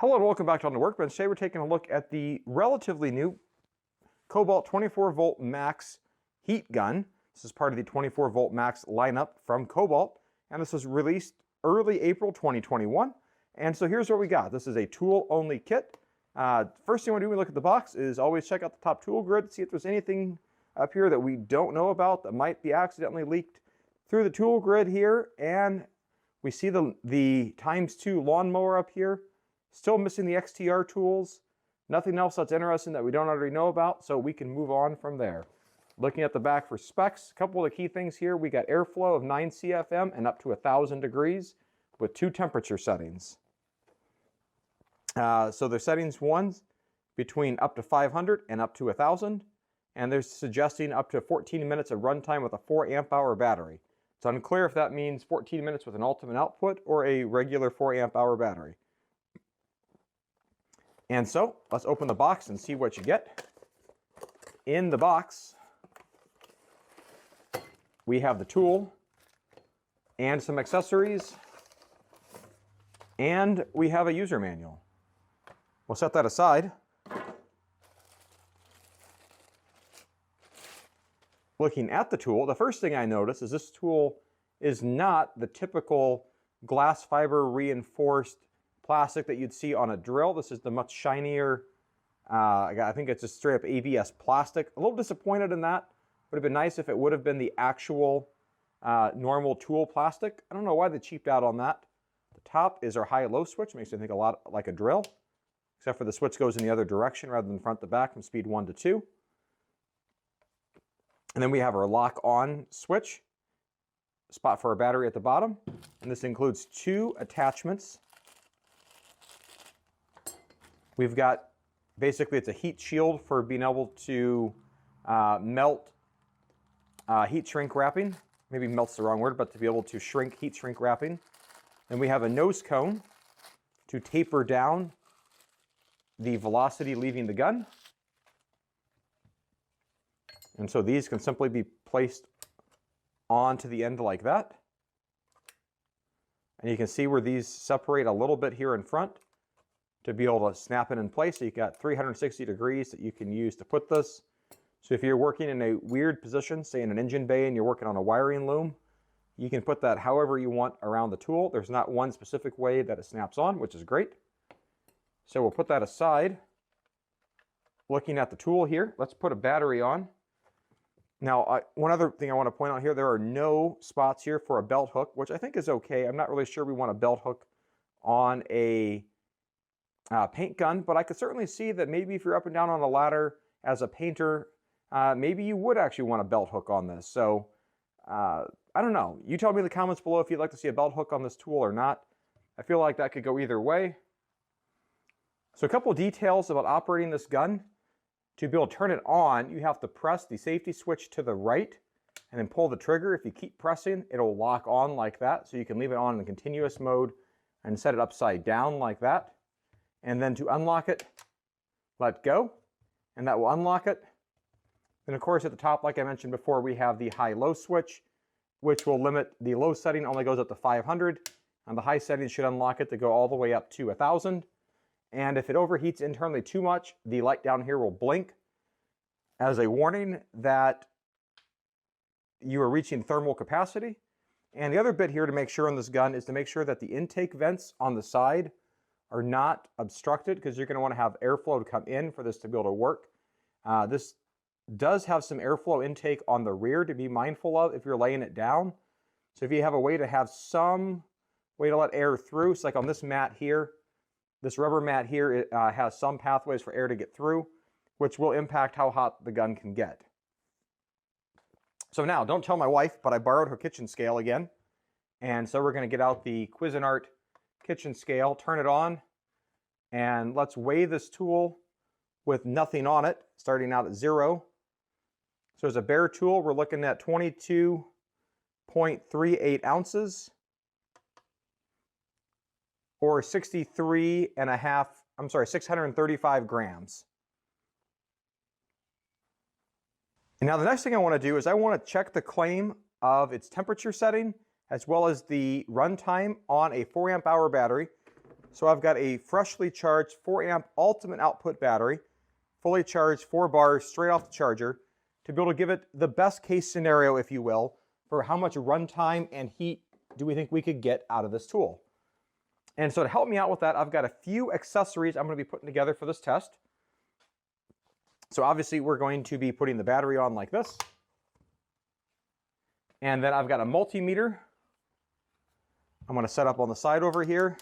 Hello and welcome back to On the Workbench. Today we're taking a look at the relatively new Kobalt 24 volt max heat gun. This is part of the 24 volt max lineup from Kobalt, and this was released early April 2021. And so here's what we got. This is a tool only kit. First thing we want to do when we look at the box is always check out the top tool grid, see if there's anything up here that we don't know about that might be accidentally leaked through the tool grid here. And we see the ×2 lawnmower up here. Still missing the XTR tools. Nothing else that's interesting that we don't already know about, so we can move on from there. Looking at the back for specs, a couple of the key things here. We got airflow of 9 CFM and up to 1,000 degrees with 2 temperature settings. So the settings one's between up to 500 and up to 1,000, and they're suggesting up to 14 minutes of runtime with a 4 amp hour battery. It's unclear if that means 14 minutes with an ultimate output or a regular 4 amp hour battery. And so, let's open the box and see what you get. In the box, we have the tool and some accessories, and we have a user manual. We'll set that aside. Looking at the tool, the first thing I notice is this tool is not the typical glass fiber reinforced plastic that you'd see on a drill. This is the much shinier, I think it's just straight up ABS plastic. A little disappointed in that. Would have been nice if it would have been the actual normal tool plastic. I don't know why they cheaped out on that. The top is our high-low switch. Makes me think a lot like a drill, except for the switch goes in the other direction rather than front to back from speed 1 to 2. And then we have our lock-on switch, spot for our battery at the bottom. And this includes 2 attachments. We've got, basically it's a heat shield for being able to melt heat shrink wrapping. Maybe melt's the wrong word, but to be able to shrink heat shrink wrapping. And we have a nose cone to taper down the velocity leaving the gun. And so these can simply be placed onto the end like that. And you can see where these separate a little bit here in front to be able to snap it in place. So you've got 360 degrees that you can use to put this. So if you're working in a weird position, say in an engine bay and you're working on a wiring loom, you can put that however you want around the tool. There's not one specific way that it snaps on, which is great. So we'll put that aside. Looking at the tool here, let's put a battery on. Now, one other thing I want to point out here, there are no spots here for a belt hook, which I think is okay. I'm not really sure we want a belt hook on a paint gun, but I could certainly see that maybe if you're up and down on a ladder as a painter, maybe you would actually want a belt hook on this. So I don't know. You tell me in the comments below if you'd like to see a belt hook on this tool or not. I feel like that could go either way. So a couple of details about operating this gun. To be able to turn it on, you have to press the safety switch to the right and then pull the trigger. If you keep pressing, it'll lock on like that. So you can leave it on in the continuous mode and set it upside down like that. And then to unlock it, let go, and that will unlock it. And of course at the top, like I mentioned before, we have the high-low switch, which will limit the low setting only goes up to 500, and the high setting should unlock it to go all the way up to 1,000. And if it overheats internally too much, the light down here will blink as a warning that you are reaching thermal capacity. And the other bit here to make sure on this gun is to make sure that the intake vents on the side are not obstructed, because you're going to want to have airflow to come in for this to be able to work. This does have some airflow intake on the rear to be mindful of if you're laying it down. So if you have a way to have some way to let air through, it's like on this mat here, this rubber mat here, it has some pathways for air to get through, which will impact how hot the gun can get. So now, don't tell my wife, but I borrowed her kitchen scale again. And so we're going to get out the Cuisinart kitchen scale, turn it on, and let's weigh this tool with nothing on it, starting out at 0. So as a bare tool, we're looking at 22.38 ounces, or 635 grams. And now the next thing I want to do is I want to check the claim of its temperature setting as well as the runtime on a 4 amp hour battery. So I've got a freshly charged 4-amp ultimate output battery, fully charged 4 bars straight off the charger, to be able to give it the best case scenario, if you will, for how much runtime and heat do we think we could get out of this tool. And so to help me out with that, I've got a few accessories I'm going to be putting together for this test. So obviously we're going to be putting the battery on like this. And then I've got a multimeter I'm going to set up on the side over here.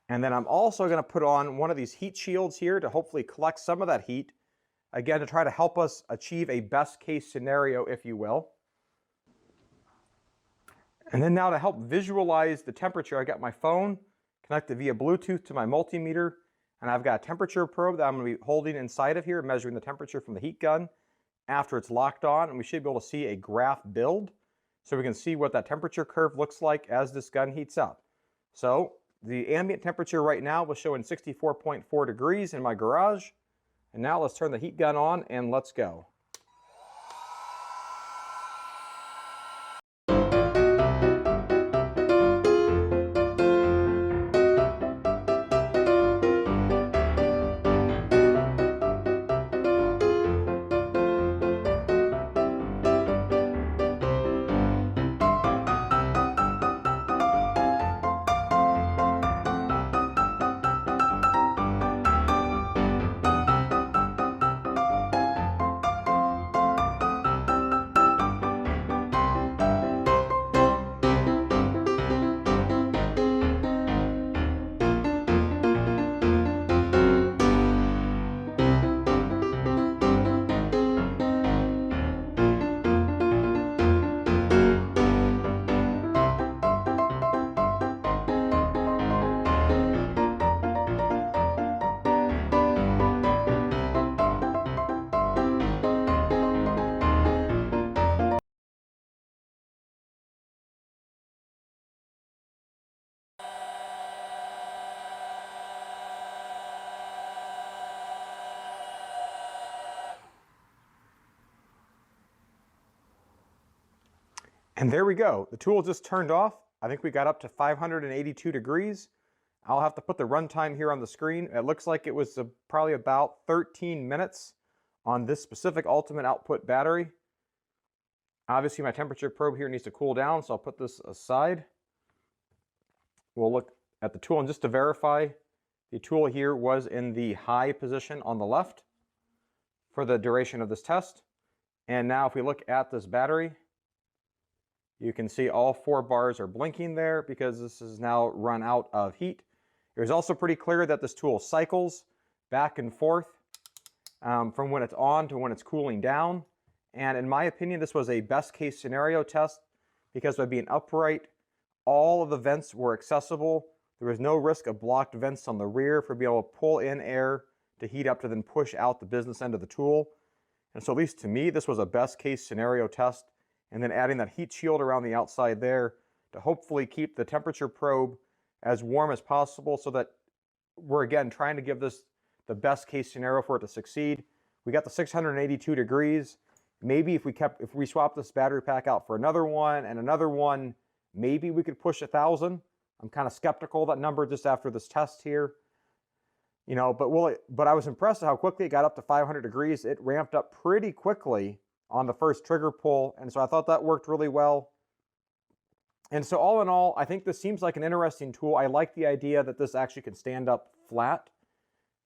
And then I'm also going to put on one of these heat shields here to hopefully collect some of that heat, again, to try to help us achieve a best case scenario, if you will. And then now to help visualize the temperature, I got my phone connected via Bluetooth to my multimeter, and I've got a temperature probe that I'm going to be holding inside of here, measuring the temperature from the heat gun after it's locked on, and we should be able to see a graph build so we can see what that temperature curve looks like as this gun heats up. So the ambient temperature right now was showing 64.4 degrees in my garage. And now let's turn the heat gun on and let's go. And there we go. The tool just turned off. I think we got up to 582 degrees. I'll have to put the runtime here on the screen. It looks like it was probably about 13 minutes on this specific ultimate output battery. Obviously my temperature probe here needs to cool down, so I'll put this aside. We'll look at the tool, and just to verify, the tool here was in the high position on the left for the duration of this test. And now if we look at this battery, you can see all 4 bars are blinking there because this is now run out of heat. It was also pretty clear that this tool cycles back and forth from when it's on to when it's cooling down. And in my opinion, this was a best case scenario test because by being upright, all of the vents were accessible. There was no risk of blocked vents on the rear for being able to pull in air to heat up to then push out the business end of the tool. And so at least to me, this was a best case scenario test. And then adding that heat shield around the outside there to hopefully keep the temperature probe as warm as possible so that we're, again, trying to give this the best case scenario for it to succeed. We got the 682 degrees. Maybe if we swap this battery pack out for another one and another one, maybe we could push 1,000. I'm kind of skeptical of that number just after this test here. You know, but I was impressed at how quickly it got up to 500 degrees. It ramped up pretty quickly on the first trigger pull, and so I thought that worked really well. And so all in all, I think this seems like an interesting tool. I like the idea that this actually can stand up flat,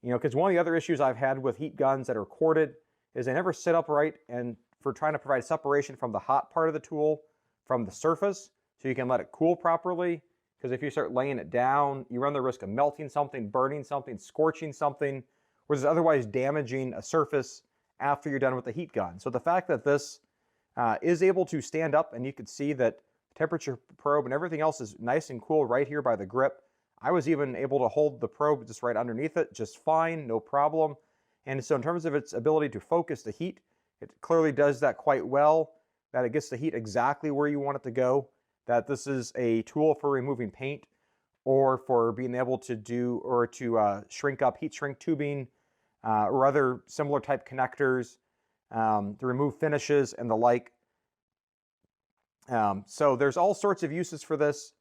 you know, because one of the other issues I've had with heat guns that are corded is they never sit upright, and for trying to provide separation from the hot part of the tool from the surface so you can let it cool properly, because if you start laying it down, you run the risk of melting something, burning something, scorching something, which is otherwise damaging a surface after you're done with the heat gun. So the fact that this is able to stand up, and you can see that the temperature probe and everything else is nice and cool right here by the grip. I was even able to hold the probe just right underneath it just fine, no problem. And so in terms of its ability to focus the heat, it clearly does that quite well, that it gets the heat exactly where you want it to go, that this is a tool for removing paint or for being able to do or to shrink up heat shrink tubing, or other similar type connectors to remove finishes and the like. So there's all sorts of uses for this.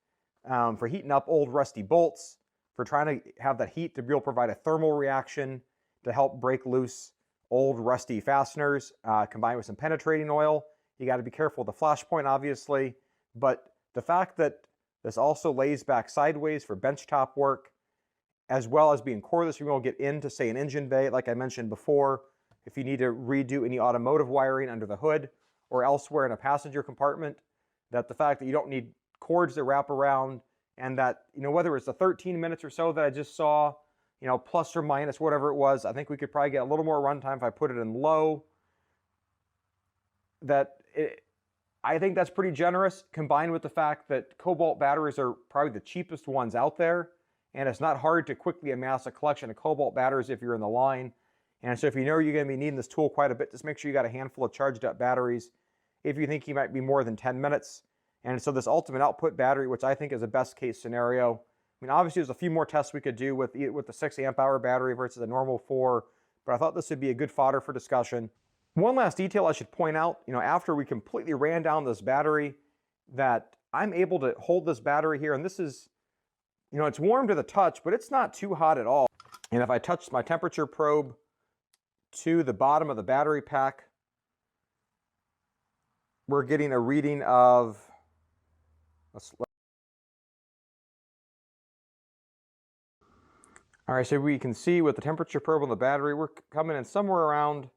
for heating up old rusty bolts, for trying to have that heat to be able to provide a thermal reaction to help break loose old rusty fasteners, combined with some penetrating oil. You got to be careful with the flash point, obviously, but the fact that this also lays back sideways for benchtop work, as well as being cordless, you're going to get into, say, an engine bay, like I mentioned before, if you need to redo any automotive wiring under the hood or elsewhere in a passenger compartment, that the fact that you don't need cords that wrap around, and that, whether it's the 13 minutes or so that I just saw, plus or minus whatever it was, I think we could probably get a little more runtime if I put it in low. I think that's pretty generous, combined with the fact that Kobalt batteries are probably the cheapest ones out there, and it's not hard to quickly amass a collection of Kobalt batteries if you're in the line. And so if you know you're going to be needing this tool quite a bit, just make sure you got a handful of charged up batteries if you think you might be more than 10 minutes. And so this ultimate output battery, which I think is a best case scenario, I mean, obviously there's a few more tests we could do with the 6 amp hour battery versus a normal 4, but I thought this would be a good fodder for discussion. One last detail I should point out, after we completely ran down this battery, that I'm able to hold this battery here, and this is, it's warm to the touch, but it's not too hot at all. And if I touch my temperature probe to the bottom of the battery pack, we're getting a reading of, all right, so we can see with the temperature probe on the battery, we're coming in somewhere around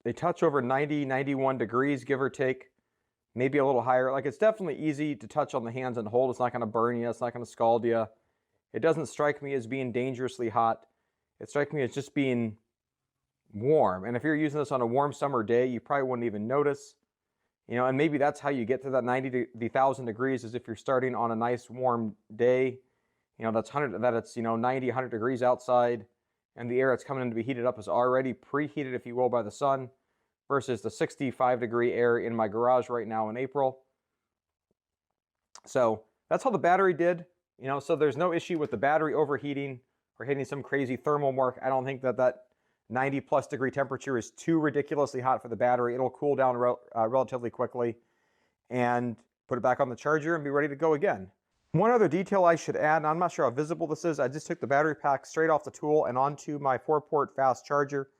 a touch over 90, 91 degrees, give or take, maybe a little higher. Like, it's definitely easy to touch on the hands and hold. It's not going to burn you. It's not going to scald you. It doesn't strike me as being dangerously hot. It strikes me as just being warm. And if you're using this on a warm summer day, you probably wouldn't even notice. And maybe that's how you get to that 1,000 degrees, is if you're starting on a nice warm day. That's 90, 100 degrees outside, and the air that's coming in to be heated up is already preheated, if you will, by the sun, versus the 65-degree air in my garage right now in April. So that's how the battery did. So there's no issue with the battery overheating or hitting some crazy thermal mark. I don't think that 90+ degree temperature is too ridiculously hot for the battery. It'll cool down relatively quickly, and put it back on the charger and be ready to go again. One other detail I should add, and I'm not sure how visible this is, I just took the battery pack straight off the tool and onto my 4-port fast charger.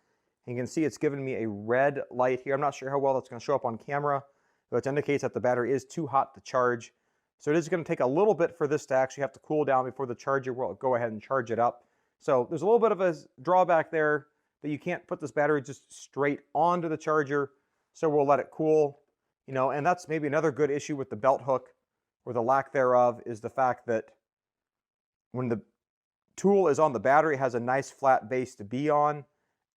And you can see it's giving me a red light here. I'm not sure how well that's going to show up on camera, but it indicates that the battery is too hot to charge. So it is going to take a little bit for this to actually have to cool down before the charger will go ahead and charge it up. So there's a little bit of a drawback there, that you can't put this battery just straight onto the charger. So we'll let it cool, and that's maybe another good issue with the belt hook, or the lack thereof, is the fact that when the tool is on the battery, it has a nice flat base to be on,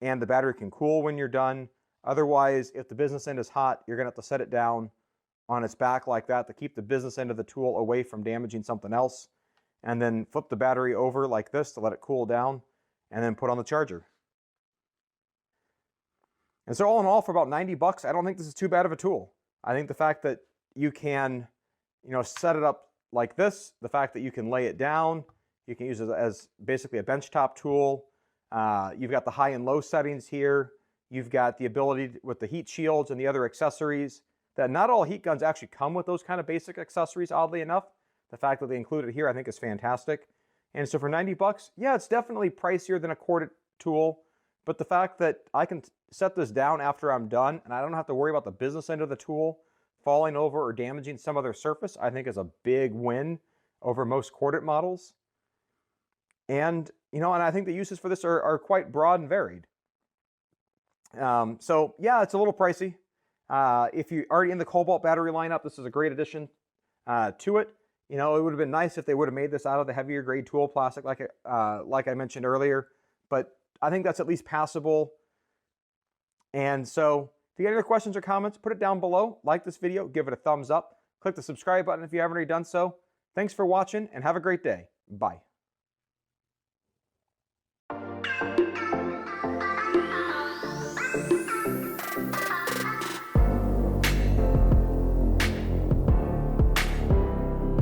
and the battery can cool when you're done. Otherwise, if the business end is hot, you're going to have to set it down on its back like that to keep the business end of the tool away from damaging something else, and then flip the battery over like this to let it cool down, and then put on the charger. And so all in all, for about 90 bucks, I don't think this is too bad of a tool. I think the fact that you can set it up like this, the fact that you can lay it down, you can use it as basically a benchtop tool. You've got the high and low settings here. You've got the ability with the heat shields and the other accessories, that not all heat guns actually come with those kind of basic accessories, oddly enough. The fact that they include it here, I think, is fantastic. And so for 90 bucks, yeah, it's definitely pricier than a corded tool, but the fact that I can set this down after I'm done and I don't have to worry about the business end of the tool falling over or damaging some other surface, I think is a big win over most corded models. And, and I think the uses for this are quite broad and varied. So yeah, it's a little pricey. If you're already in the Kobalt battery lineup, this is a great addition to it. It would have been nice if they would have made this out of the heavier grade tool plastic like I mentioned earlier, but I think that's at least passable. And so if you got any other questions or comments, put it down below. Like this video, give it a thumbs up. Click the subscribe button if you haven't already done so. Thanks for watching, and have a great day. Bye.